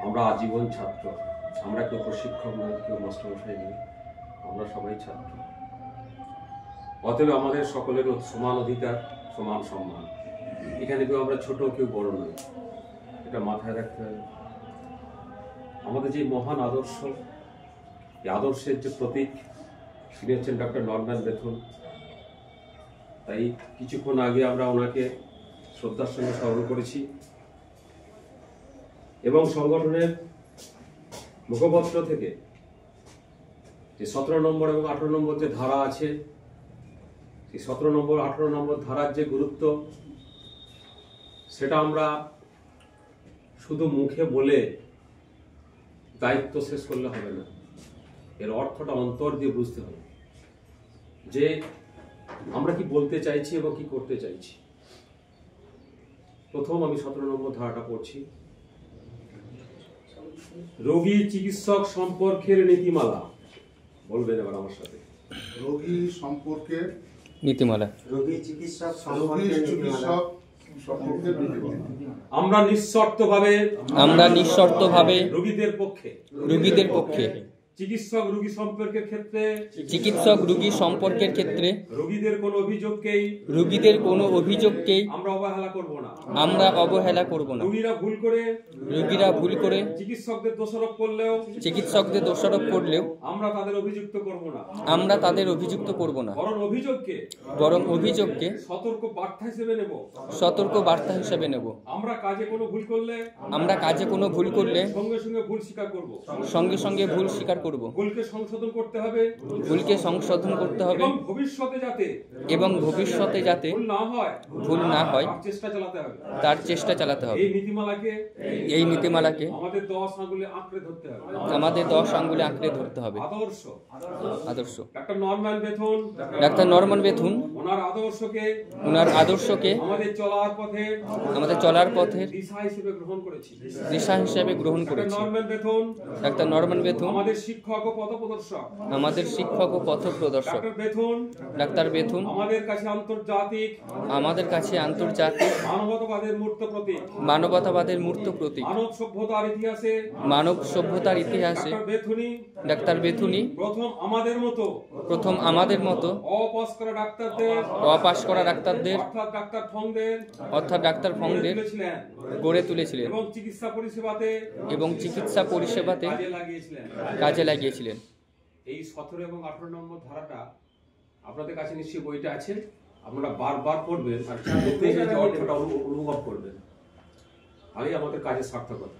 আমরা আজীবন ছাত্র। আমরা কেউ প্রশিক্ষক নই, কেউ মাস্টারমশাই নই, আমরা সবাই ছাত্র। অতএব আমাদের সকলের সমান অধিকার, সমান সম্মান। এখানে কেউ আমরা ছোট, কেউ বড় নই, এটা মাথায় রাখতে হবে। আমাদের যে মহান আদর্শ, এই আদর্শের যে প্রতীক, তিনি হচ্ছেন ডক্টর নরম্যান বেথুন। তাই কিছুক্ষণ আগে আমরা ওনাকে শ্রদ্ধার সঙ্গে স্মরণ করেছি এবং সংগঠনের মুখপত্র থেকে যে 17 নম্বর এবং 18 নম্বর যে ধারা আছে, সেই 17 নম্বর 18 নম্বর ধারার যে গুরুত্ব, সেটা আমরা শুধু মুখে বলে দায়িত্ব শেষ করলে হবে না। এর অর্থটা অন্তর দিয়ে বুঝতে হবে যে আমরা কি বলতে চাইছি এবং কি করতে চাইছি। প্রথম আমি 17 নম্বর ধারাটা পড়ছি। রোগী চিকিৎসক সম্পর্কের নীতিমালা। বলবেন এবার আমার সাথে। রোগী সম্পর্কে নীতিমালা। রোগী চিকিৎসক সম্পর্কে নীতিমালা। আমরা নিঃশর্তভাবে রোগীদের পক্ষে চিকিৎসক রোগী সম্পর্কের ক্ষেত্রে রোগীদের কোনো অভিযোগকেই আমরা অবহেলা করব না। রোগীরা ভুল করে চিকিৎসকদের দোষারোপ করলেও আমরা তাদের অভিযুক্ত করব না, বরং অভিযোগকে সতর্ক বার্তা হিসেবে নেব। আমরা কাজে কোনো ভুল করলে সঙ্গে সঙ্গে ভুল স্বীকার করব। ভুলকে সংশোধন করতে হবে এবং ভবিষ্যতে যাতে ভুল না হয় তার চেষ্টা চালাতে হবে। এই নীতিমালাকে আমাদের 10 আঙ্গুলে আঁকড়ে ধরতে হবে। আদর্শ ডাক্তার নরম্যান বেথুন ওনার আদর্শকে আমাদের চলার পথে দিশা হিসেবে গ্রহণ করেছি। ডাক্তার নরম্যান বেথুন আমাদের শিক্ষক ও পথপ্রদর্শক। ডাক্তার বেথুন আমাদের কাছে আন্তর্জাতিক মানবতাবাদের মূর্ত প্রতীক। মানব সভ্যতার ইতিহাসে ডাক্তার বেথুনি প্রথম আমাদের মতো অপাস করা ডাক্তারদের অর্থাৎ ডাক্তার ফংদের গড়ে তুলেছিলেন এবং চিকিৎসা পরিষেবাতে কাজে লাগিয়েছিলেন। এই 17 এবং 18 নম্বর ধারাটা আপনাদের কাছে নিশ্চয়ই বইটা আছে, আপনারা বারবার পড়বেন আর অর্থটা অনুভব করবেন। তাহলেই আমাদের কাজের সার্থকতা।